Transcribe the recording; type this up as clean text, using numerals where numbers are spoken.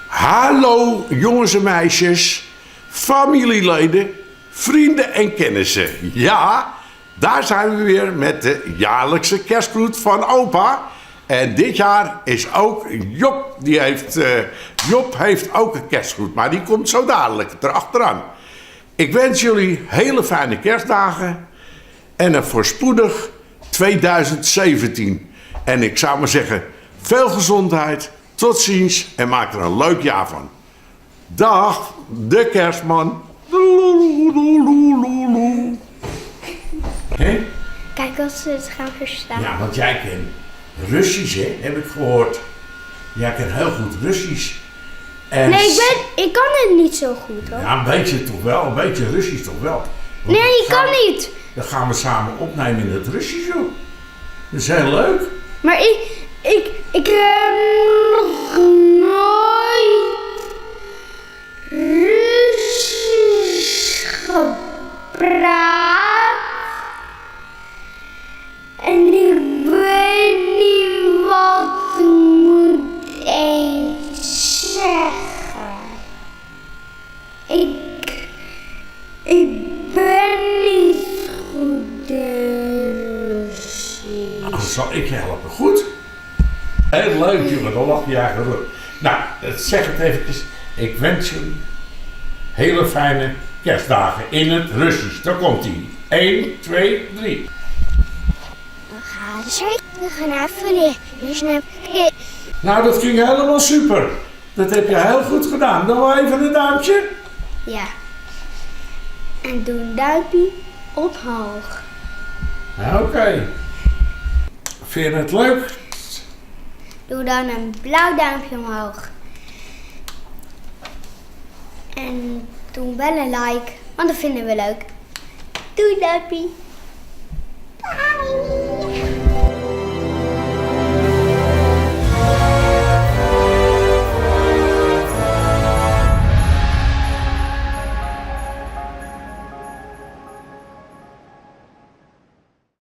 Hallo jongens en meisjes, familieleden, vrienden en kennissen. Ja, daar zijn we weer met de jaarlijkse kerstgroet van opa. En dit jaar is ook Job, Job heeft ook een kerstgroet, maar die komt zo dadelijk erachteraan. Ik wens jullie hele fijne kerstdagen en een voorspoedig 2017. En ik zou maar zeggen, veel gezondheid, tot ziens en maak er een leuk jaar van. Dag, de kerstman. Hé? Kijk als ze het gaan verstaan. Ja, want jij kent Russisch, hè, heb ik gehoord. Jij kent heel goed Russisch. En Nee, ik kan het niet zo goed hoor. ja, een beetje toch wel, een beetje Russisch toch wel. Want Nee, ik kan niet. Dan gaan we samen opnemen in het Russisch, joh. Dat is heel leuk. Maar ik heb nog nooit Russisch gepraat. En ik weet niet wat ik moet eens zeggen. Ik ben niet goed in Russisch. Dan zal ik je helpen, goed? Heel leuk, jongen, dan lach je eigenlijk goed. Nou, zeg het eventjes. Ik wens jullie hele fijne kerstdagen in het Russisch. Daar komt ie. 1, 2, 3. Nou, dat ging helemaal super. Dat heb je heel goed gedaan. Dan wel even een duimpje. Ja. En doe een duimpje omhoog. Oké. Vind je het leuk? Doe dan een blauw duimpje omhoog. En doe wel een like, want dat vinden we leuk. Doei duimpje. Bye.